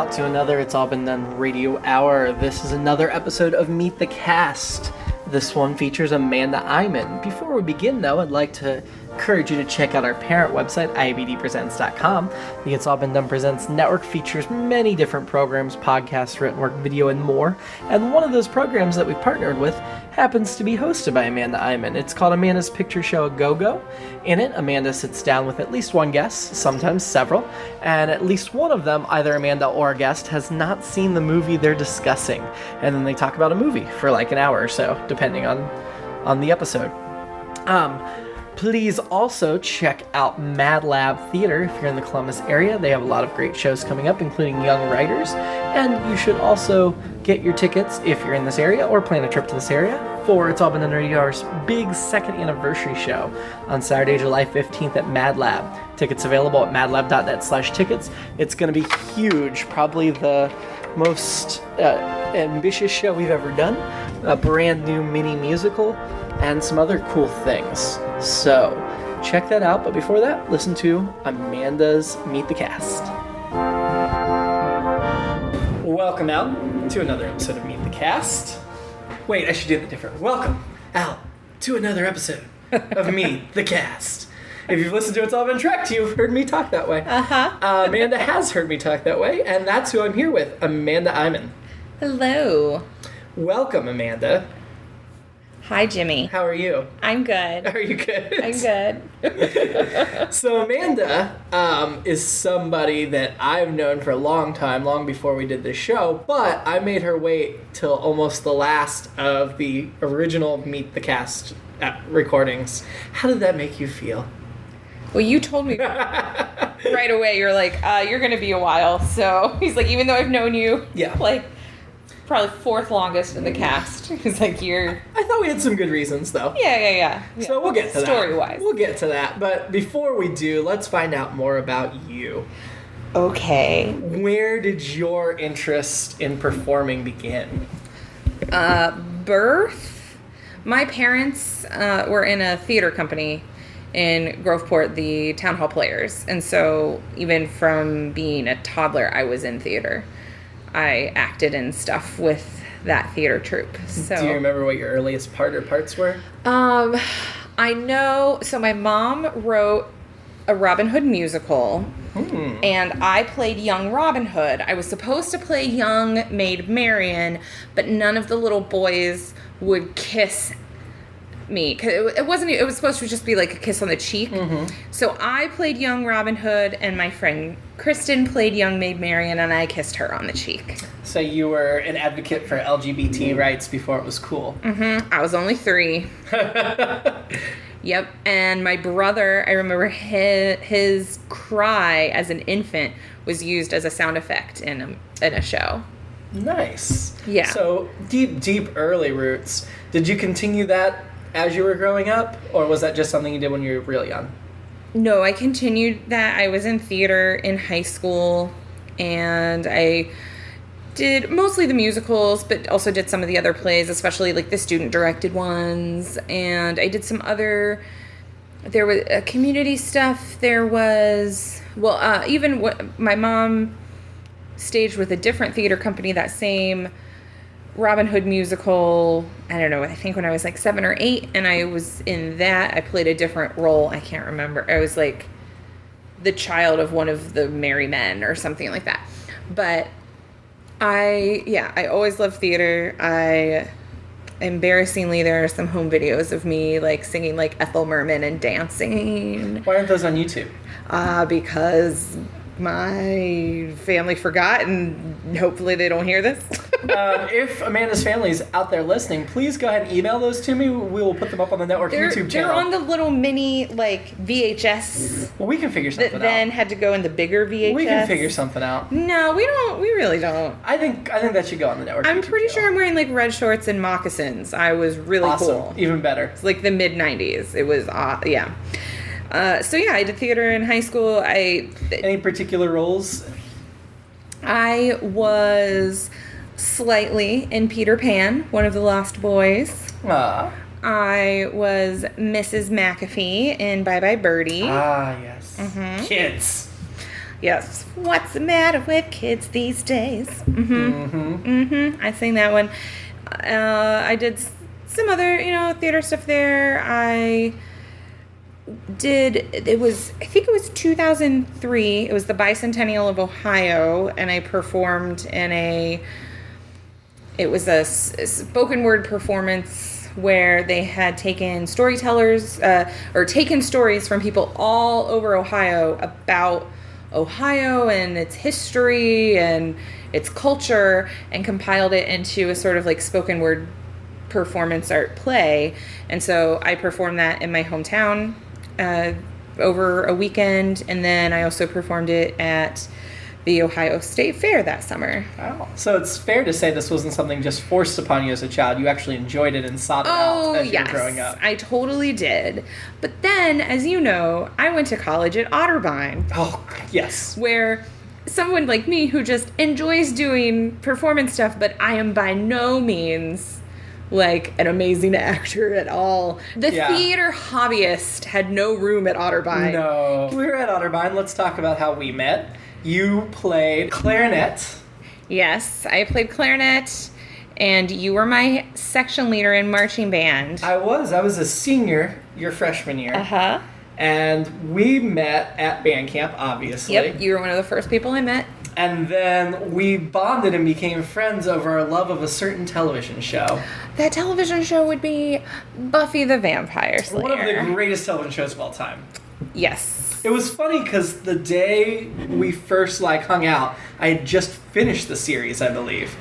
out to another It's All Been Done radio hour. This is another episode of Meet the Cast. This one features Amanda Iman. Before we begin, though, I'd like to encourage you to check out our parent website, IABDpresents.com. The It's All Been Done Presents network features many different programs, podcasts, written work, video, and more. And one of those programs that we've partnered with happens to be hosted by Amanda Iman. It's called Amanda's Picture Show A Go-Go. In it, Amanda sits down with at least one guest, sometimes several, and at least one of them, either Amanda or a guest, has not seen the movie they're discussing. And then they talk about a movie for like an hour or so, depending on the episode. Please also check out Mad Lab Theater if you're in the Columbus area. They have a lot of great shows coming up, including Young Writers. And you should also get your tickets if you're in this area or plan a trip to this area for It's All Been Done Radio's big second anniversary show on Saturday, July 15th at Mad Lab. Tickets available at madlab.net/tickets. It's going to be huge, probably the most ambitious show we've ever done. A brand new mini musical and some other cool things. So, check that out. But before that, listen to Amanda's Meet the Cast. Welcome out to another episode of Meet the Cast. Wait, I should do that different. Welcome out to another episode of Meet the Cast. If you've listened to It's All Been Tracked, you've heard me talk that way. Amanda has heard me talk that way, and that's who I'm here with, Amanda Iman. Hello. Welcome, Amanda. Hi, Jimmy. How are you? I'm good. Are you good? I'm good. So Amanda is somebody that I've known for a long time, long before we did this show, but I made her wait till almost the last of the original Meet the Cast recordings. How did that make you feel? Well, you told me right away. You're like, you're going to be a while. So he's like, even though I've known you, like, probably fourth longest in the cast. He's like, I thought we had some good reasons, though. Yeah. So we'll get to that. Story-wise. We'll get to that. But before we do, let's find out more about you. Okay. Where did your interest in performing begin? Birth. My parents were in a theater company in Groveport, the Town Hall Players. And so even from being a toddler, I was in theater. I acted in stuff with that theater troupe. So, do you remember what your earliest parts were? I know. So my mom wrote a Robin Hood musical, and I played young Robin Hood. I was supposed to play young Maid Marian, but none of the little boys would kiss me, because it was supposed to just be like a kiss on the cheek. So I played young Robin Hood, and my friend Kristen played young Maid Marian, and I kissed her on the cheek. So you were an advocate for LGBT rights before it was cool. I was only 3. Yep. And my brother, I remember his cry as an infant was used as a sound effect in a show. Nice. Yeah. So deep early roots. Did you continue that as you were growing up, or was that just something you did when you were really young? No, I continued that. I was in theater in high school, and I did mostly the musicals, but also did some of the other plays, especially like the student-directed ones, and I did some other, there was community stuff, there was, even my mom staged with a different theater company that same Robin Hood musical, I don't know, I think when I was like 7 or 8, and I was in that. I played a different role. I can't remember. I was like the child of one of the merry men or something like that. But I always loved theater. Embarrassingly, there are some home videos of me like singing like Ethel Merman and dancing. Why aren't those on YouTube? Because my family forgot, and hopefully they don't hear this. If Amanda's family is out there listening, please go ahead and email those to me. We will put them up on the network YouTube channel. They're on the little mini, like, VHS. Well, we can figure something out. That then had to go in the bigger VHS. We can figure something out. No, we don't. We really don't. I think that should go on the network. I'm pretty sure I'm wearing, like, red shorts and moccasins. I was really cool. Even better. It's like the mid-90s. It was, yeah. I did theater in high school. Any particular roles? I was slightly in Peter Pan, one of the Lost Boys. I was Mrs. McAfee in Bye Bye Birdie. Ah, yes. Kids. Yes. What's the matter with kids these days? I sang that one. I did some other, theater stuff there. I think it was 2003. It was the Bicentennial of Ohio, and I performed it was a spoken word performance where they had taken storytellers, or taken stories from people all over Ohio about Ohio and its history and its culture, and compiled it into a sort of like spoken word performance art play. And so I performed that in my hometown over a weekend, and then I also performed it at the Ohio State Fair that summer. Wow. So it's fair to say this wasn't something just forced upon you as a child. You actually enjoyed it and sought it out as you were growing up. I totally did. But then, as you know, I went to college at Otterbein. Oh, yes. Where someone like me who just enjoys doing performance stuff, but I am by no means like an amazing actor at all. The theater hobbyist had no room at Otterbein. No. We were at Otterbein. Let's talk about how we met. You played clarinet. Yes, I played clarinet, and you were my section leader in marching band. I was a senior your freshman year. Uh-huh. And we met at band camp, obviously. Yep, you were one of the first people I met. And then we bonded and became friends over our love of a certain television show. That television show would be Buffy the Vampire Slayer. One of the greatest television shows of all time. Yes. It was funny because the day we first hung out, I had just finished the series, I believe.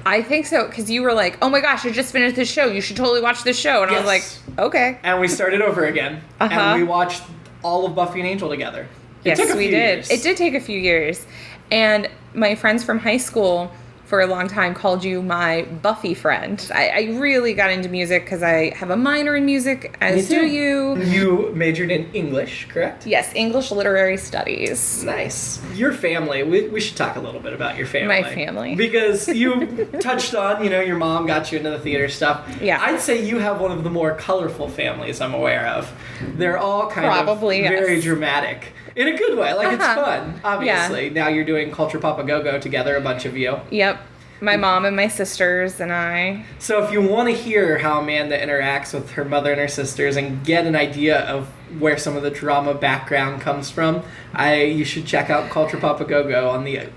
I think so, because you were like, oh my gosh, I just finished this show. You should totally watch this show. And I was like, okay. And we started over again. And we watched all of Buffy and Angel together. Yes, we did. It did take a few years. And my friends from high school for a long time called you my Buffy friend. I really got into music because I have a minor in music, as do you. You majored in English, correct? Yes, English Literary Studies. Nice. Your family, we should talk a little bit about your family. My family. Because you touched on, your mom got you into the theater stuff. Yeah. I'd say you have one of the more colorful families I'm aware of. They're all Probably, very dramatic. In a good way. It's fun, obviously. Yeah. Now you're doing Culture Papa Go-Go together, a bunch of you. Yep. My mom and my sisters and I. So if you want to hear how Amanda interacts with her mother and her sisters and get an idea of where some of the drama background comes from, you should check out Culture Papa Go-Go on the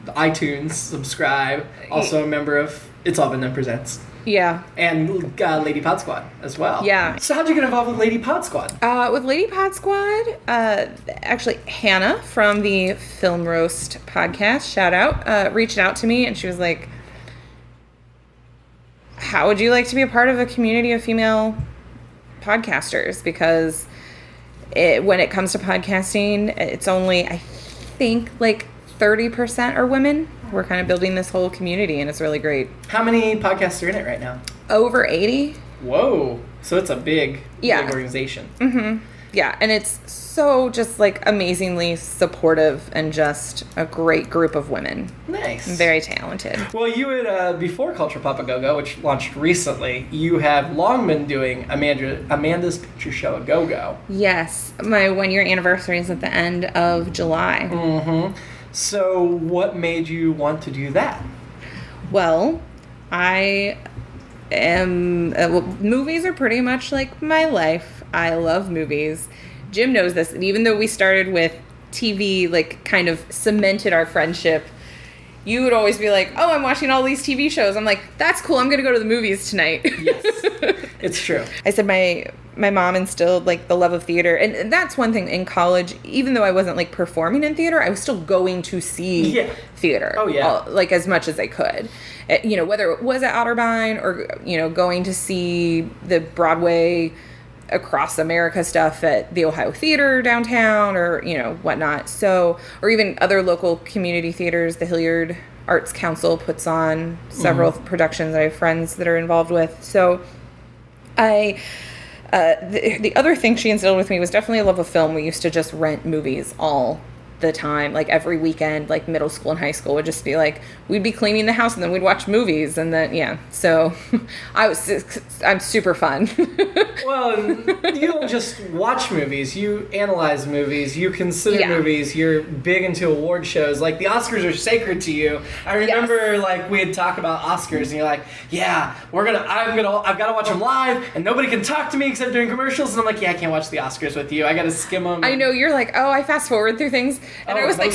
iTunes. Subscribe. Also a member of It's All Been Done Presents. Yeah. And Lady Pod Squad as well. Yeah. So how'd you get involved with Lady Pod Squad? With Lady Pod Squad, actually Hannah from the Film Roast podcast, shout out, reached out to me and she was like, how would you like to be a part of a community of female podcasters? Because when it comes to podcasting, it's only, I think, 30% are women. We're kind of building this whole community, and it's really great. How many podcasts are in it right now? Over 80. Whoa. So it's a big organization. Mm-hmm. Yeah, and it's so just amazingly supportive and just a great group of women. Nice. Very talented. Well, you had, before Culture Papa Go-Go, which launched recently, you have long been doing Amanda's Picture Show, A Go-Go. Yes. My 1-year anniversary is at the end of July. Mm-hmm. So what made you want to do that? Well, I am... movies are pretty much my life. I love movies. Jim knows this. And even though we started with TV, kind of cemented our friendship, you would always be like, oh, I'm watching all these TV shows. I'm like, that's cool. I'm going to go to the movies tonight. Yes, it's true. I said my mom instilled the love of theater. And that's one thing in college, even though I wasn't performing in theater, I was still going to see theater. Oh, yeah. As much as I could. Whether it was at Otterbein or, going to see the Broadway across America stuff at the Ohio Theater downtown or, whatnot. So, or even other local community theaters. The Hilliard Arts Council puts on several productions that I have friends that are involved with. So the other thing she instilled with me was definitely a love of film. We used to just rent movies all the time. Like every weekend, like middle school and high school would just be like, we'd be cleaning the house and then we'd watch movies and then, yeah. So I'm super fun. Well, you don't just watch movies, you analyze movies, you consider movies, you're big into award shows. Like the Oscars are sacred to you. I remember like we'd talk about Oscars and you're like, yeah, I've got to watch them live and nobody can talk to me except during commercials. And I'm like, yeah, I can't watch the Oscars with you. I got to skim them. I know, you're like, oh, I fast forward through things. And I was like,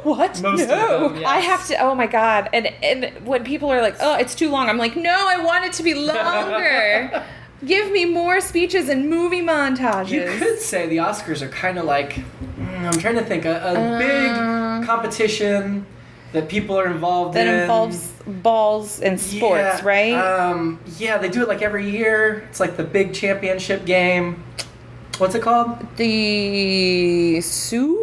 what? Most of them, yes. I have to, oh my God. And when people are like, oh, it's too long, I'm like, no, I want it to be longer. Give me more speeches and movie montages. You could say the Oscars are kind of like, I'm trying to think, a big competition that people are involved in. That involves balls and sports, right? Yeah, they do it like every year. It's like the big championship game. What's it called? The Super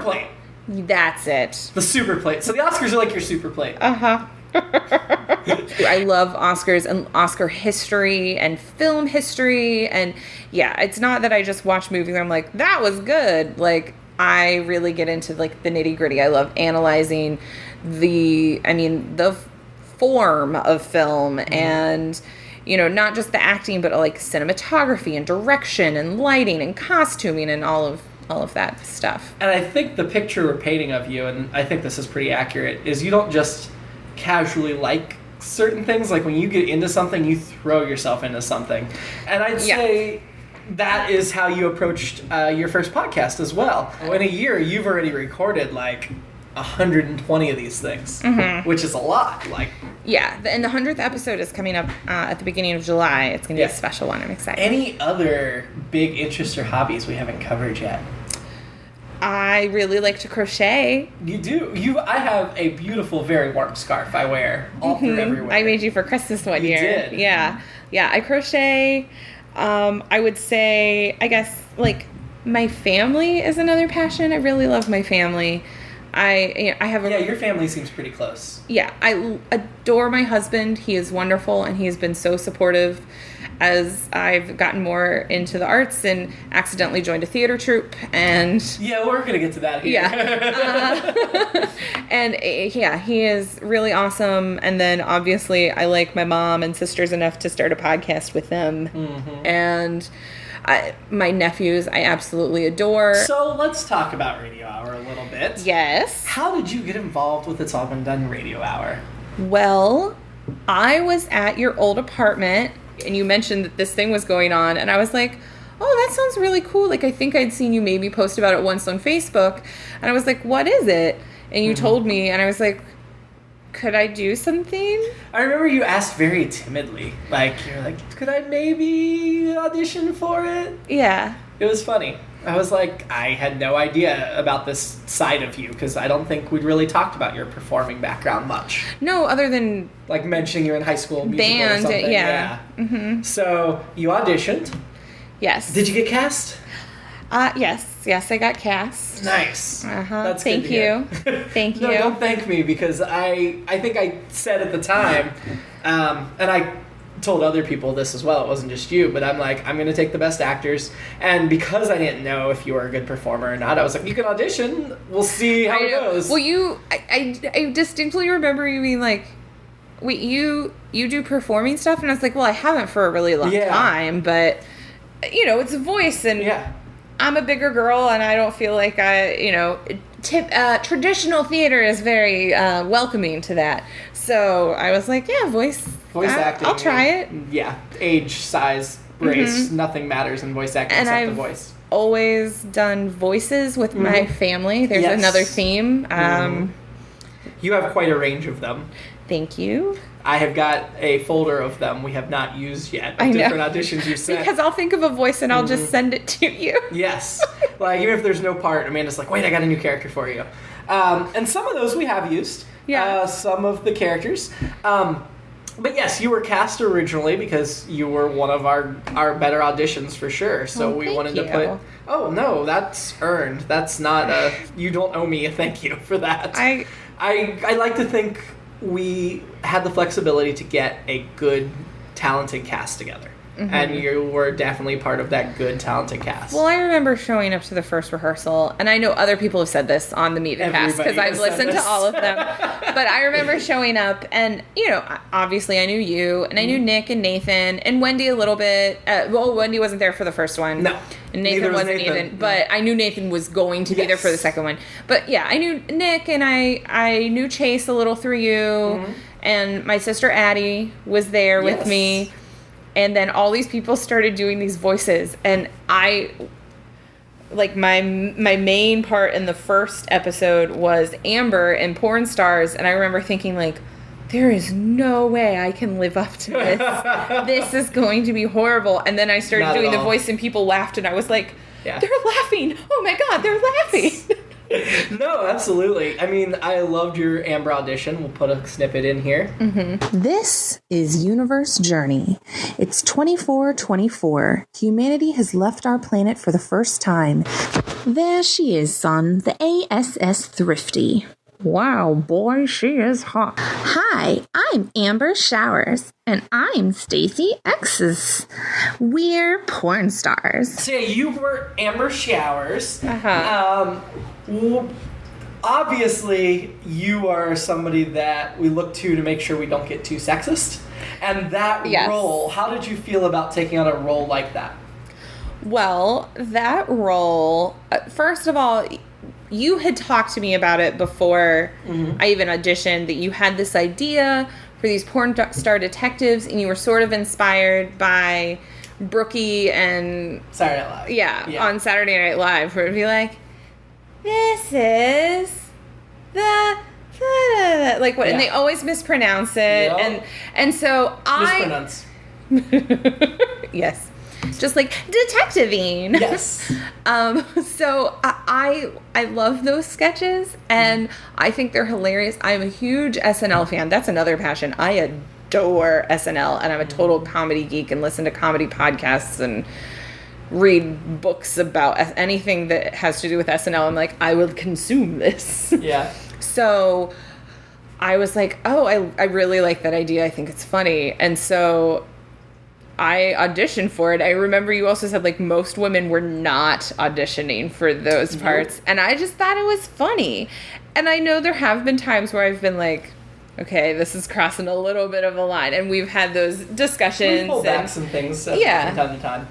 Plate. That's it. The Super Plate. So the Oscars are like your Super Plate. Uh-huh. I love Oscars and Oscar history and film history. And yeah, it's not that I just watch movies and I'm like, that was good. Like, I really get into like the nitty gritty. I love analyzing the form of film and, you know, not just the acting, but like cinematography and direction and lighting and costuming and all of that stuff. And I think the picture we're painting of you, and I think this is pretty accurate, is you don't just casually like certain things. Like when you get into something, you throw yourself into something. And I'd say that is how you approached your first podcast as well. In a year, you've already recorded like 120 of these things, which is a lot. Like, yeah, and the 100th episode is coming up at the beginning of July. It's going to be a special one. I'm excited. Any other big interests or hobbies we haven't covered yet? I really like to crochet. You do? I have a beautiful, very warm scarf I wear all through everywhere. I made you for Christmas one year. You did? Yeah. Yeah, I crochet. I would say, I guess, like, my family is another passion. I really love my family. I have your family seems pretty close. Yeah, I adore my husband. He is wonderful, and he has been so supportive as I've gotten more into the arts and accidentally joined a theater troupe. And yeah, we're gonna get to that here. Yeah, and he is really awesome. And then obviously, I like my mom and sisters enough to start a podcast with them, and my nephews I absolutely adore. So let's talk about Radio Hour a little bit. Yes. How did you get involved with It's All Been Done Radio Hour? Well, I was at your old apartment, and you mentioned that this thing was going on, and I was like, oh, that sounds really cool. Like, I think I'd seen you maybe post about it once on Facebook, and I was like, what is it? And you told me, and I was like, could I do something? I remember you asked very timidly. Like, you're like, could I maybe audition for it? Yeah. It was funny. I was like, I had no idea about this side of you, because I don't think we'd really talked about your performing background much. No, other than like mentioning you're in high school musical band, or something. yeah. So you auditioned. Yes. Did you get cast? Yes, I got cast. Nice. That's Thank good to you. hear. Thank you. No, don't thank me, because I think I said at the time, and I told other people this as well, it wasn't just you, but I'm like, I'm going to take the best actors, and because I didn't know if you were a good performer or not, I was like, you can audition, we'll see how it goes. Well, I distinctly remember you being like, wait, you do performing stuff? And I was like, well, I haven't for a really long time, but, you know, it's a voice, and I'm a bigger girl, and I don't feel like traditional theater is very welcoming to that. So I was like, yeah, voice acting. I'll try it. Yeah, age, size, race, nothing matters in voice acting except the voice. Always done voices with my family. There's another theme. You have quite a range of them. Thank you. I have got a folder of them we have not used yet. Of different auditions you sent. Because I'll think of a voice and I'll just send it to you. Yes. Like, even if there's no part, Amanda's like, wait, I got a new character for you. And some of those we have used. Yeah. Some of the characters. But yes, you were cast originally because you were one of our better auditions for sure. So we wanted to put... Oh, no, that's earned. That's not a... You don't owe me a thank you for that. I like to think we had the flexibility to get a good, talented cast together. and you were definitely part of that good, talented cast. Well, I remember showing up to the first rehearsal, and I know other people have said this on the Meet the Cast because I've listened to all of them. But I remember showing up, and obviously I knew you, and I knew Nick and Nathan and Wendy a little bit. Wendy wasn't there for the first one. No, and Nathan wasn't even. But I knew Nathan was going to be there for the second one. But yeah, I knew Nick, and I knew Chase a little through you, and my sister Addie was there with me. And then all these people started doing these voices, and my main part in the first episode was Amber in Porn Stars, and I remember thinking, like, there is no way I can live up to this. This is going to be horrible. And then I started doing the voice, and people laughed, and I was like, they're laughing. Oh my God, they're laughing. No, absolutely. I mean, I loved your Amber audition. We'll put a snippet in here. This is Universe Journey. It's 2424. Humanity has left our planet for the first time. There she is, son, the ASS Thrifty. Wow, boy, she is hot. Hi, I'm Amber Showers, and I'm Stacy X's. We're porn stars. So yeah, you were Amber Showers. Obviously, you are somebody that we look to make sure we don't get too sexist. And that role, how did you feel about taking on a role like that? Well, that role, first of all, you had talked to me about it before I even auditioned, that you had this idea for these porn star detectives, and you were sort of inspired by Brookie and Saturday Night Live. Yeah, on Saturday Night Live, where it'd be like, this is the like what, and they always mispronounce it, and so mispronounce. Yes. Just like detectiving. Yes. So I love those sketches, and I think they're hilarious. I'm a huge SNL fan. That's another passion. I adore SNL, and I'm a total comedy geek and listen to comedy podcasts and read books about anything that has to do with SNL. I'm like, I will consume this. Yeah. So I was like, oh, I really like that idea. I think it's funny. And so I auditioned for it. I remember you also said, like, most women were not auditioning for those parts. And I just thought it was funny. And I know there have been times where I've been like, okay, this is crossing a little bit of a line. And we've had those discussions. We pull back some things from time to time.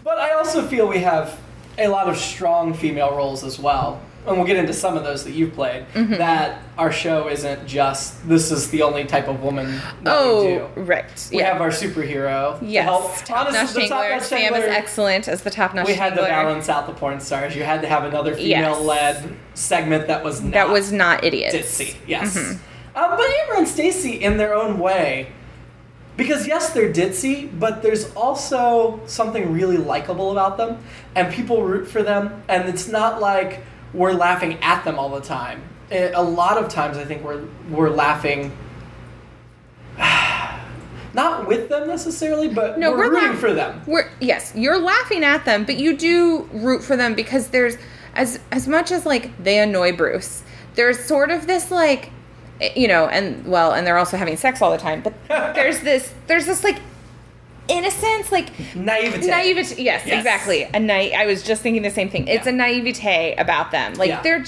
But I also feel we have a lot of strong female roles as well. And we'll get into some of those that you've played, that our show isn't just, this is the only type of woman that we do. Right. We have our superhero. Yes. Top-notch Shingler. Sam is excellent as the top-notch Shingler. We had to balance out the porn stars. You had to have another female-led segment that was not idiots. Ditzy, yes. But Amber and Stacy, in their own way, because yes, they're ditzy, but there's also something really likable about them, and people root for them, and it's not like we're laughing at them all the time. A lot of times I think we're laughing, not with them necessarily, but we're rooting for them. Yes, you're laughing at them, but you do root for them because there's, as much as, like, they annoy Bruce, there's sort of this, like, and they're also having sex all the time, but there's this like innocence, like naivete. Yes, exactly. I was just thinking the same thing. It's a naivete about them. Like they're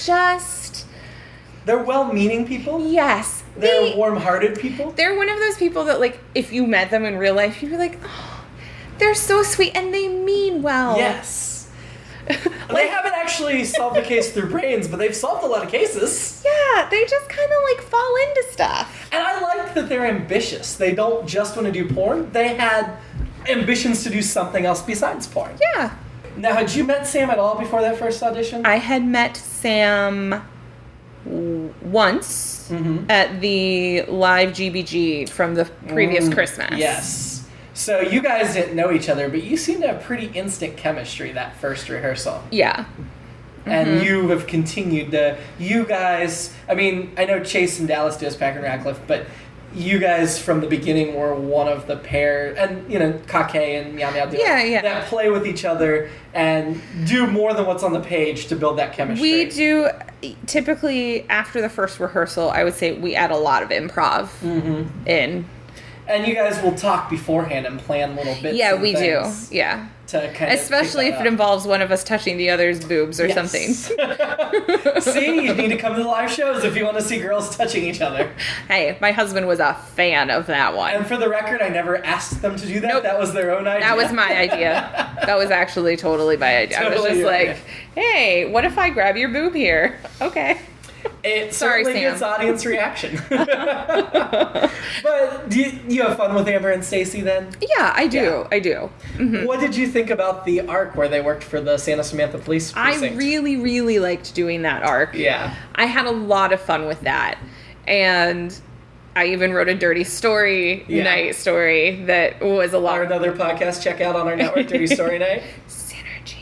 well-meaning people. Yes, they're warm-hearted people. They're one of those people that, like, if you met them in real life, you'd be like, oh, they're so sweet and they mean well. Yes. They haven't actually solved the case through brains, but they've solved a lot of cases. Yeah, they just kind of, like, fall into stuff. And I like that they're ambitious. They don't just want to do porn. They had ambitions to do something else besides porn. Yeah. Now, had you met Sam at all before that first audition? I had met Sam once at the live GBG from the previous Christmas. Yes. So you guys didn't know each other, but you seemed to have pretty instant chemistry that first rehearsal. Yeah. And you have continued to, you guys, I mean, I know Chase and Dallas do as Packer and Radcliffe, but you guys from the beginning were one of the pair, and, Kake and Meow Meow do that play with each other and do more than what's on the page to build that chemistry. We do, typically after the first rehearsal, I would say we add a lot of improv in. And you guys will talk beforehand and plan little bits. Yeah, and we do. things Yeah. To kind of Especially if it involves one of us touching the other's boobs or something. See, you need to come to the live shows if you want to see girls touching each other. Hey, my husband was a fan of that one. And for the record, I never asked them to do that. Nope. That was their own idea. That was my idea. That was actually totally my idea. I was Totally just your like, idea. hey, what if I grab your boob here? Okay. It Sorry, certainly Sam. gets audience reaction. But do you have fun with Amber and Stacy then? Yeah, I do. Yeah. I do. What did you think about the arc where they worked for the Santa Samantha Police Precinct? I really, really liked doing that arc. Yeah. I had a lot of fun with that. And I even wrote a dirty story night story that was a lot. Or another podcast, check out on our network, Dirty Story Night. Synergy.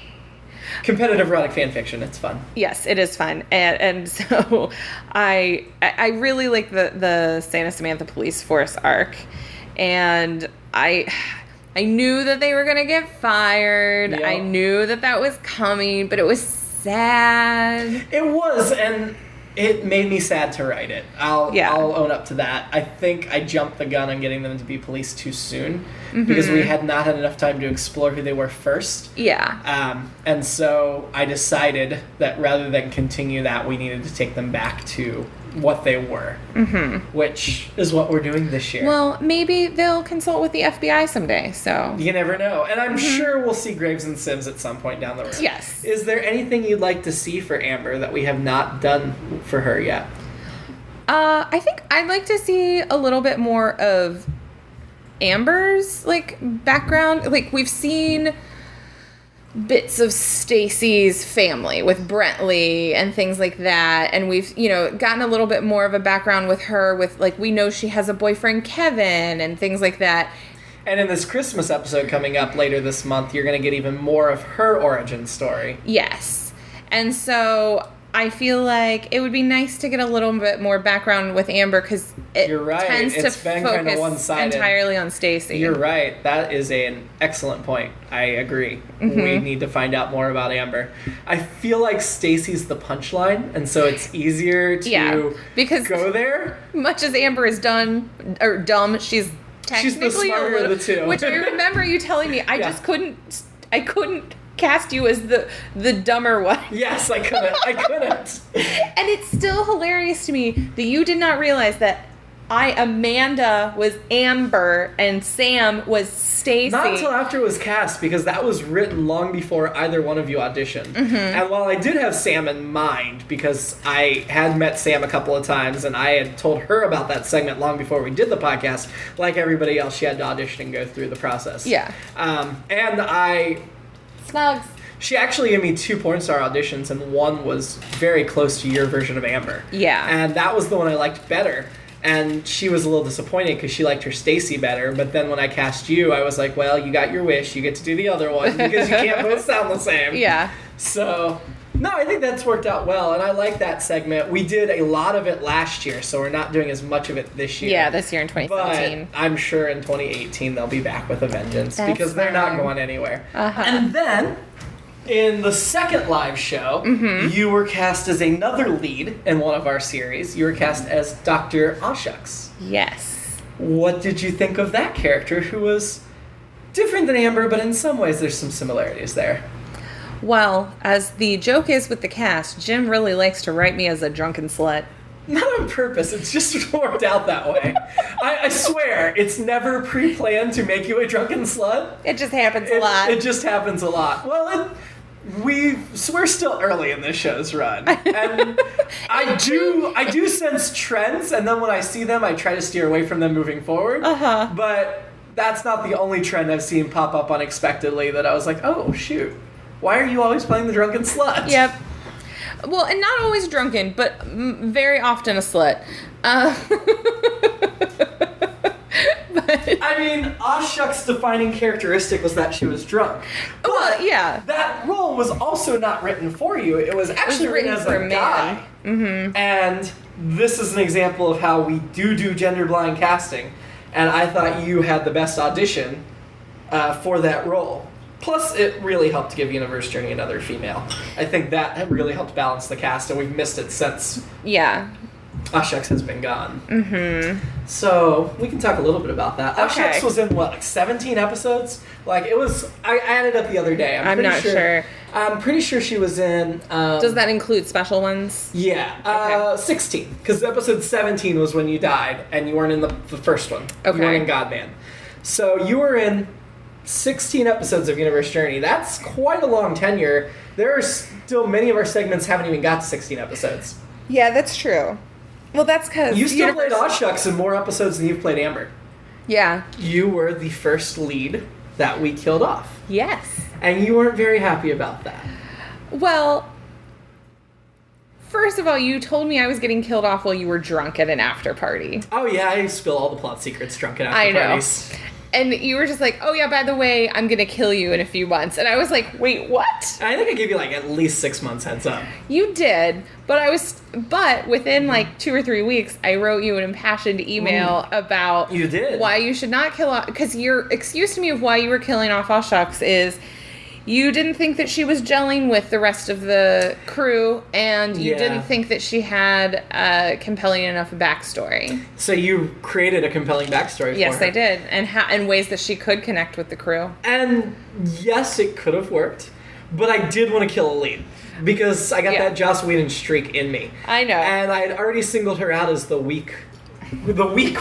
Competitive erotic fan fiction, it's fun. Yes, it is fun. And so I really like the Santa Samantha Police Force arc. And I knew that they were going to get fired. Yep. I knew that was coming, but it was sad. It was, and it made me sad to write it. I'll own up to that. I think I jumped the gun on getting them to be police too soon because we had not had enough time to explore who they were first. Yeah. And so I decided that rather than continue that, we needed to take them back to what they were, which is what we're doing this year. Well, maybe they'll consult with the FBI someday, so. You never know. And I'm sure we'll see Graves and Sims at some point down the road. Yes. Is there anything you'd like to see for Amber that we have not done for her yet? I think I'd like to see a little bit more of Amber's, background. We've seen bits of Stacy's family with Brentley and things like that, and we've gotten a little bit more of a background with her with we know she has a boyfriend Kevin and things like that. And in this Christmas episode coming up later this month, you're going to get even more of her origin story. Yes. And so I feel like it would be nice to get a little bit more background with Amber because it You're right. tends It's to been kinda focus one-sided. entirely on Stacy. You're right. That is an excellent point. I agree. We need to find out more about Amber. I feel like Stacy's the punchline, and so it's easier to because go there. Much as Amber is dumb, she's technically smarter of the two. Which I remember you telling me. I couldn't cast you as the dumber one. Yes, I couldn't. And it's still hilarious to me that you did not realize that Amanda was Amber and Sam was Stacy. Not until after it was cast, because that was written long before either one of you auditioned. And while I did have Sam in mind, because I had met Sam a couple of times, and I had told her about that segment long before we did the podcast, like everybody else, she had to audition and go through the process. Yeah. And Snugs. she actually gave me 2 porn star auditions, and one was very close to your version of Amber. Yeah. And that was the one I liked better. And she was a little disappointed because she liked her Stacy better. But then when I cast you, I was like, well, you got your wish. You get to do the other one because you can't both sound the same. Yeah. So, no, I think that's worked out well. And I like that segment. We did a lot of it last year, so we're not doing as much of it this year. Yeah, this year in 2017. But I'm sure in 2018 they'll be back with a vengeance because they're not going anywhere. And then, in the second live show, you were cast as another lead in one of our series. You were cast as Dr. Awshucks. Yes. What did you think of that character, who was different than Amber, but in some ways there's some similarities there? Well, as the joke is with the cast, Jim really likes to write me as a drunken slut. Not on purpose, it's just worked out that way. I swear, it's never pre-planned to make you a drunken slut. It just happens a lot. It just happens a lot. Well, we're still early in this show's run, and I do sense trends, and then when I see them, I try to steer away from them moving forward. But that's not the only trend I've seen pop up unexpectedly that I was like, oh shoot, why are you always playing the drunken slut? Yep. Well, and not always drunken, but very often a slut. I mean, Awshucks' defining characteristic was that she was drunk. But well, yeah. That role was also not written for you. It was actually written as a guy. And this is an example of how we do gender blind casting. And I thought you had the best audition for that role. Plus, it really helped give Universe Journey another female. I think that really helped balance the cast, and we've missed it since. Yeah. Awshucks has been gone. Mm-hmm. So we can talk a little bit about that. Okay. Awshucks was in what, like 17 episodes? Like it was. I added up the other day. I'm not sure. I'm pretty sure she was in. Does that include special ones? Yeah, 16. Because episode 17 was when you died, and you weren't in the first one. Okay. You weren't in Godman. So you were in 16 episodes of Universe Journey. That's quite a long tenure. There are still many of our segments haven't even got to 16 episodes. Yeah, that's true. Well, that's because You still played Awshucks in more episodes than you've played Amber. Yeah. You were the first lead that we killed off. Yes. And you weren't very happy about that. Well, first of all, you told me I was getting killed off while you were drunk at an after party. Oh yeah, I spill all the plot secrets drunk at after I know. parties. And you were just like, oh yeah, by the way, I'm going to kill you in a few months. And I was like, wait, what? I think I gave you like at least 6 months heads up. You did. But within like 2 or 3 weeks, I wrote you an impassioned email about You did. why you should not kill off. Because your excuse to me of why you were killing off Awshucks is you didn't think that she was gelling with the rest of the crew, and you didn't think that she had a compelling enough backstory. So you created a compelling backstory for Yes, her. I did. And ways that she could connect with the crew. And yes, it could have worked, but I did want to kill a lead because I got that Joss Whedon streak in me. I know. And I had already singled her out as the weak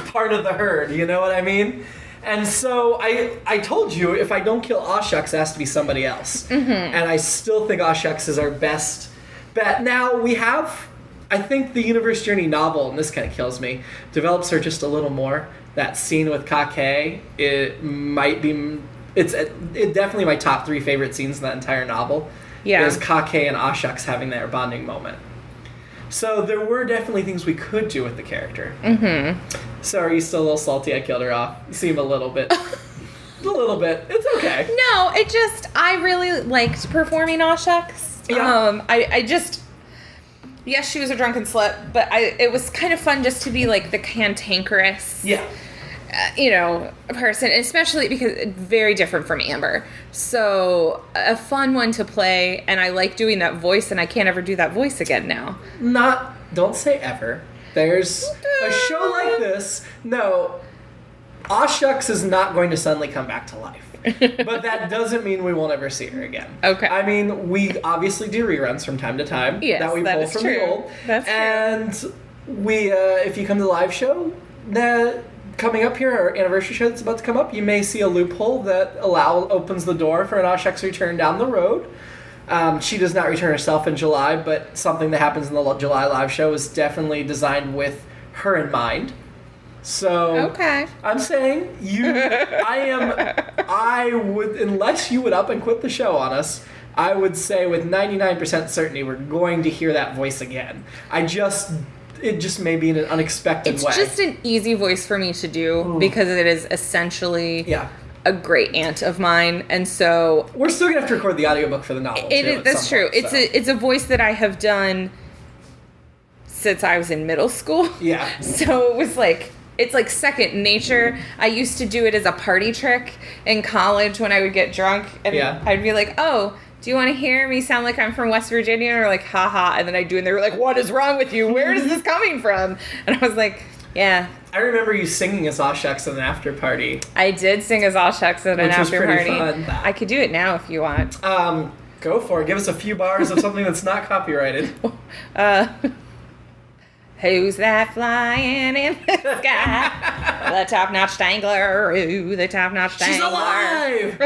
part of the herd, you know what I mean? And so I told you if I don't kill Awshucks, it has to be somebody else. Mm-hmm. And I still think Awshucks is our best bet. Now, we have, I think the Universe Journey novel, and this kind of kills me, develops her just a little more. That scene with Kake, it might be, it's definitely my top 3 favorite scenes in that entire novel. Yeah. Is Kake and Awshucks having their bonding moment. So there were definitely things we could do with the character. Mm-hmm. So are you still a little salty I killed her off? You seem a little bit. A little bit. It's okay. No, I really liked performing Awshucks. Yeah. I just, yes, she was a drunken slut, but it was kind of fun just to be like the cantankerous. Yeah. Person, especially because it's very different from Amber. So a fun one to play, and I like doing that voice, and I can't ever do that voice again now. Don't say ever. There's a show like this. No, Awshucks is not going to suddenly come back to life. But that doesn't mean we won't ever see her again. Okay. I mean, we obviously do reruns from time to time. Yes, that we that pull is from true. the old. That's true. And we, if you come to the live show, coming up here, our anniversary show that's about to come up, you may see a loophole that opens the door for an Awshucks return down the road. She does not return herself in July, but something that happens in the July live show is definitely designed with her in mind. So Okay. I'm saying I would, unless you would up and quit the show on us, I would say with 99% certainty we're going to hear that voice again. It just may be in an unexpected way. It's just an easy voice for me to do because it is essentially a great aunt of mine, and so we're still gonna have to record the audiobook for the novel. That's true. It's a voice that I have done since I was in middle school. Yeah. So it was like it's like second nature. I used to do it as a party trick in college when I would get drunk, and I'd be like, "Oh, do you want to hear me sound like I'm from West Virginia?" Or like, haha. And then I do, and they were like, "What is wrong with you? Where is this coming from?" And I was like, yeah. I remember you singing as Awshucks at an after party. I did sing as Awshucks at an after party. Fun. I could do it now if you want. Go for it. Give us a few bars of something that's not copyrighted. Who's that flying in the sky? The top-notch dangler. Ooh, the top-notch dangler. She's alive!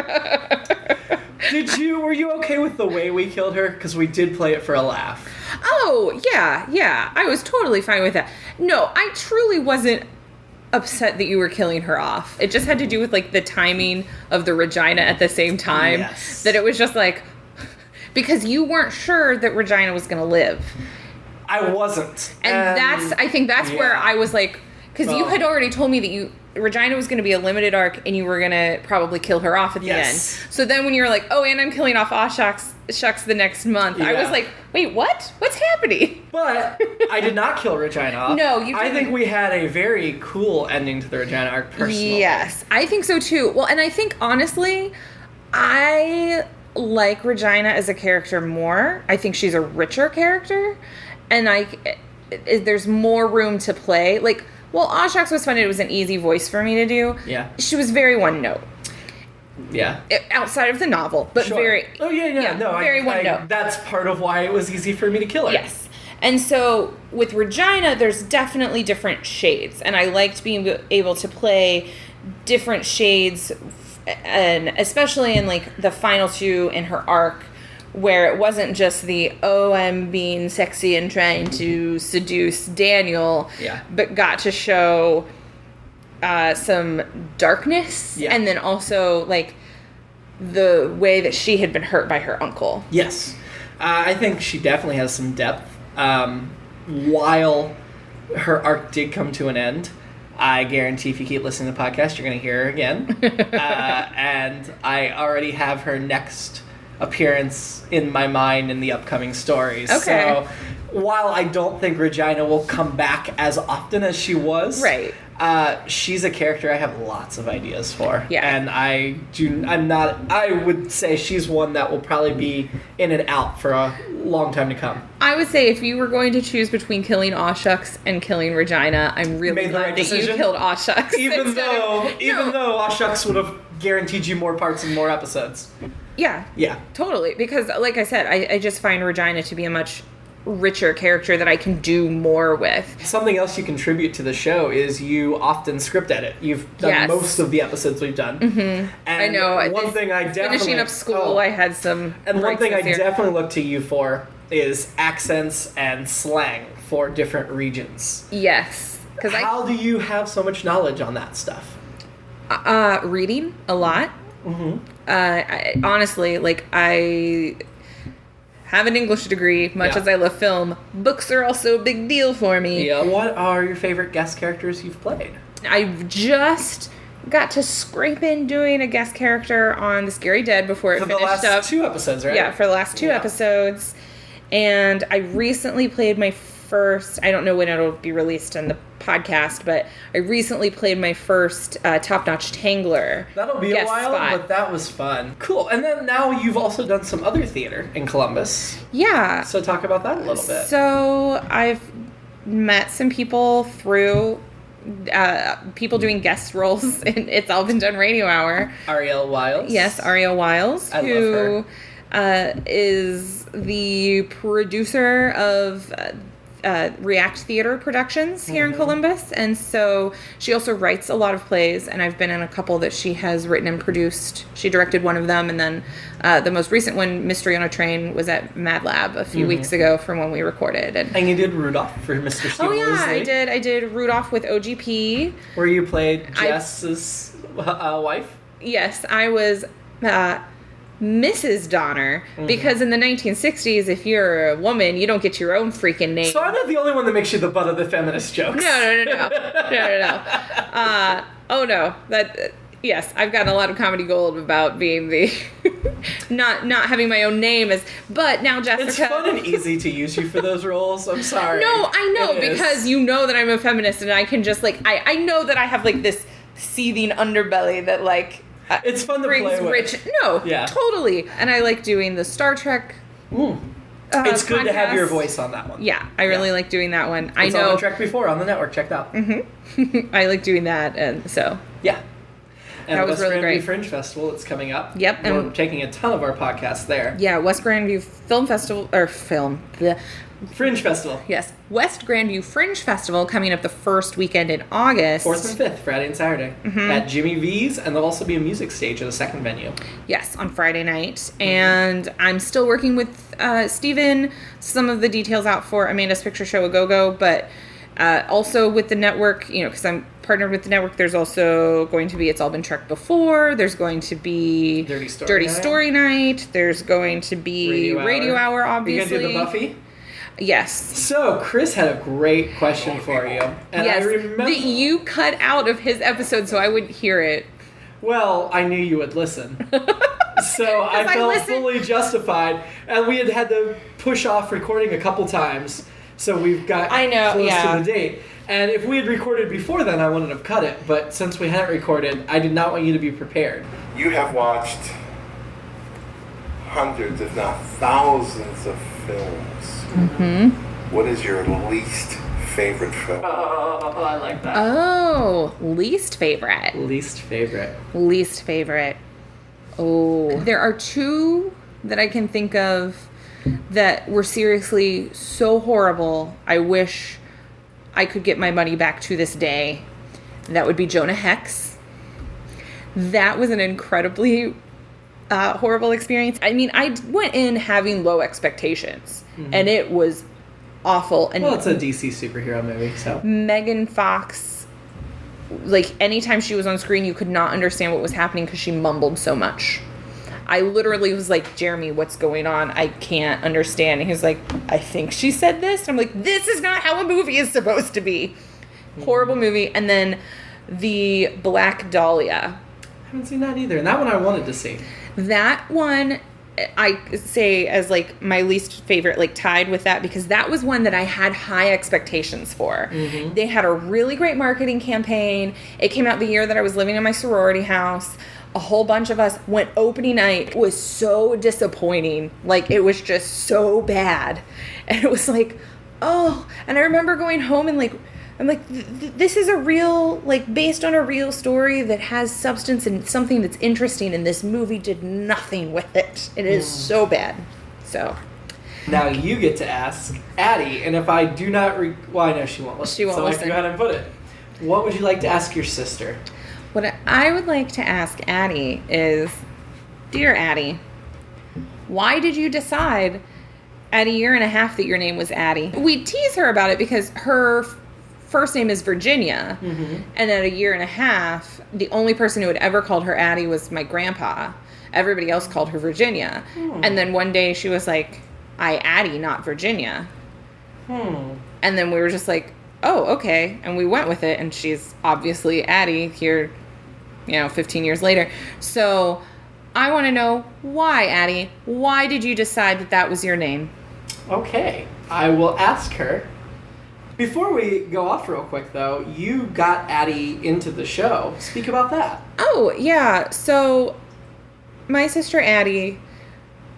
Were you okay with the way we killed her? Because we did play it for a laugh. Oh, yeah. I was totally fine with that. No, I truly wasn't upset that you were killing her off. It just had to do with, like, the timing of the Ragina at the same time. Yes. That it was just like... Because you weren't sure that Ragina was going to live. I wasn't. And I think that's where I was like... Because you had already told me that Ragina was going to be a limited arc, and you were going to probably kill her off at the end. So then when you were like, oh, and I'm killing off Awshucks the next month, I was like, wait, what? What's happening? But I did not kill Ragina off. No, you didn't. I think we had a very cool ending to the Ragina arc, personally. Yes, I think so too. Well, and I think, honestly, I like Ragina as a character more. I think she's a richer character. And there's more room to play. Like, well, Awshucks was fun. It was an easy voice for me to do. Yeah. She was very one note. Yeah. Outside of the novel, but Sure. very... Oh, yeah. No, very one note. That's part of why it was easy for me to kill her. Yes. And so with Ragina, there's definitely different shades. And I liked being able to play different shades, and especially in like the final two in her arc, where it wasn't just the, oh, I'm being sexy and trying to seduce Daniel, but got to show some darkness, and then also like the way that she had been hurt by her uncle. Yes. I think she definitely has some depth. While her arc did come to an end, I guarantee if you keep listening to the podcast, you're going to hear her again. And I already have her next appearance in my mind in the upcoming stories. Okay. So while I don't think Ragina will come back as often as she was, Right. She's a character I have lots of ideas for. Yeah. And I would say she's one that will probably be in and out for a long time to come. I would say if you were going to choose between killing Awshucks and killing Regina, I'm really glad that you killed Awshucks. Even though Awshucks would have guaranteed you more parts and more episodes. Yeah. Yeah. Totally. Because, like I said, I just find Regina to be a much richer character that I can do more with. Something else you contribute to the show is you often script edit. You've done most of the episodes we've done. Mm-hmm. And I know. One thing I definitely... Finishing up school, I had some... And one thing I definitely look to you for is accents and slang for different regions. Yes. How do you have so much knowledge on that stuff? Reading a lot. Mm-hmm. Honestly, like, I have an English degree, much as I love film. Books are also a big deal for me. Yeah. What are your favorite guest characters you've played? I've just got to scrape in doing a guest character on The Scary Dead before it finished up. For the last 2 episodes, right? Yeah, for the last 2 episodes. And I recently played my first, I don't know when it'll be released on the podcast, but I recently played my first top-notch Tangler. That'll be a while, but that was fun. Cool. And then now you've also done some other theater in Columbus. Yeah. So talk about that a little bit. So I've met some people through people doing guest roles in It's All Been Done Radio Hour. Ariel Wiles. Yes, Ariel Wiles, I who love her. Is the producer of React Theater Productions here in Columbus, and so she also writes a lot of plays, and I've been in a couple that she has written and produced. She directed one of them, and then the most recent one, Mystery on a Train, was at Mad Lab a few weeks ago from when we recorded. And you did Rudolph for Mr. Steve Woosley. I did Rudolph with OGP. Where you played Jess's wife? Yes, I was Mrs. Donner, because in the 1960s, if you're a woman, you don't get your own freaking name. So I'm not the only one that makes you the butt of the feminist jokes. No. Oh no, yes, I've gotten a lot of comedy gold about being the not having my own name but now Jessica. It's fun and easy to use you for those roles. I'm sorry. No, I know, because you know that I'm a feminist, and I can just like I know that I have like this seething underbelly that like. It's fun to play with. Totally. And I like doing the Star Trek. It's good to have your voice on that one. Yeah, I really like doing that one. It's on Trek before on the network. Check it out. I like doing that, and so yeah. And that was West really Grandview great. Fringe Festival that's coming up. Yep, We're taking a ton of our podcasts there. Yeah, West Grandview Film Festival Fringe Festival. Yes, West Grandview Fringe Festival coming up the first weekend in August. 4th and 5th, Friday and Saturday. At Jimmy V's, and there'll also be a music stage at a second venue. Yes, on Friday night. And I'm still working with Steven, some of the details out for Amanda's Picture Show A Go-Go, but also with the network, because I'm partnered with the network, there's also going to be It's All Been Trek Before, there's going to be Dirty Story Night, there's going to be Radio Hour, obviously. You gonna do the Buffy? Yes. So, Chris had a great question for you. And yes, I remember that you cut out of his episode so I wouldn't hear it. Well, I knew you would listen. So I felt fully justified. And we had to push off recording a couple times. So we've got close to the date. And if we had recorded before then, I wouldn't have cut it. But since we hadn't recorded, I did not want you to be prepared. You have watched hundreds, if not thousands, of films. What is your least favorite film. Oh, I like that. Oh, least favorite. Least favorite. Least favorite. Oh. There are two that I can think of that were seriously so horrible. I wish I could get my money back to this day. That would be Jonah Hex. That was an incredibly horrible experience. I mean, I went in having low expectations, and it was awful. And Well, it's a DC superhero movie, so. Megan Fox, like, anytime she was on screen, you could not understand what was happening because she mumbled so much. I literally was like, Jeremy, what's going on? I can't understand. And he was like, I think she said this. And I'm like, this is not how a movie is supposed to be. Horrible movie. And then the Black Dahlia. I haven't seen that either, and that one I wanted to see. That one, I say as, like, my least favorite, like, tied with that, because that was one that I had high expectations for. Mm-hmm. They had a really great marketing campaign. It came out the year that I was living in my sorority house. A whole bunch of us went opening night. It was so disappointing. Like, it was just so bad. And it was like, oh. And I remember going home and, like, I'm like, this is a real, like, based on a real story that has substance and something that's interesting, and this movie did nothing with it. It is so bad. So. Now you get to ask Addie, and if I do not well, I know she won't listen. She won't listen. So I can go ahead and put it. What would you like to ask your sister? What I would like to ask Addie is, dear Addie, why did you decide at 1.5 years that your name was Addie? We tease her about it because her first name is Virginia, and at 1.5 years, the only person who had ever called her Addie was my grandpa. Everybody else called her Virginia. And then one day she was like, I Addie, not Virginia. And then we were just like, oh, okay. And we went with it, and she's obviously Addie here, 15 years later. So I want to know why, Addie. Why did you decide that that was your name? Okay, I will ask her. Before we go off real quick, though, you got Addie into the show. Speak about that. Oh, yeah. So my sister Addie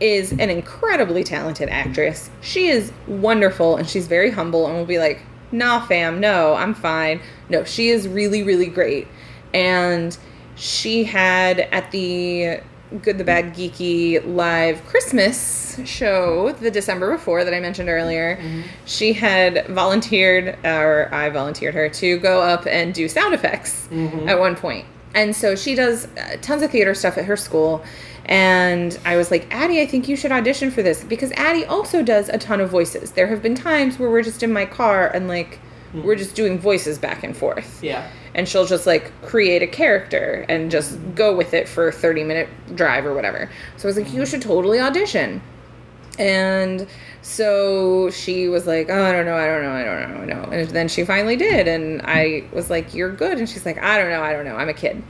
is an incredibly talented actress. She is wonderful, and she's very humble, and will be like, nah, fam, no, I'm fine. No, she is really, really great. And she had, at the Good, the Bad, Geeky live Christmas show the December before that I mentioned earlier, she had volunteered, or I volunteered her, to go up and do sound effects at one point. And so she does tons of theater stuff at her school. And I was like, Addie, I think you should audition for this, because Addie also does a ton of voices. There have been times where we're just in my car and, like, we're just doing voices back and forth. Yeah. And she'll just, like, create a character and just go with it for a 30-minute drive or whatever. So I was like, you should totally audition. And so she was like, oh, I don't know. And then she finally did. And I was like, you're good. And she's like, I don't know. I'm a kid.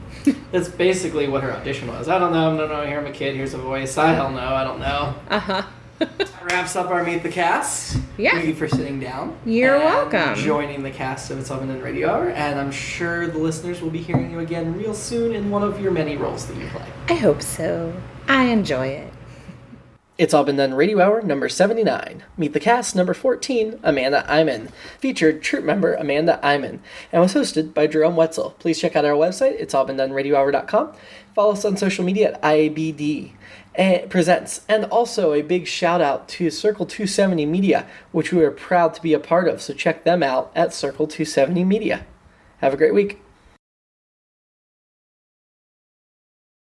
That's basically what her audition was. I don't know. Here I'm a kid. Here's a voice. I don't know. Uh-huh. That wraps up our Meet the Cast. Yeah. Thank you for sitting down. You're and welcome. Joining the cast of It's All Been Radio Hour. And I'm sure the listeners will be hearing you again real soon in one of your many roles that you play. I hope so. I enjoy it. It's All Been Done Radio Hour number 79. Meet the Cast number 14, Amanda Iman. Featured troop member Amanda Iman. And was hosted by Jerome Wetzel. Please check out our website, itsallbeendoneradiohour.com. Follow us on social media at IABD Presents. And also a big shout out to Circle 270 Media, which we are proud to be a part of. So check them out at Circle 270 Media. Have a great week.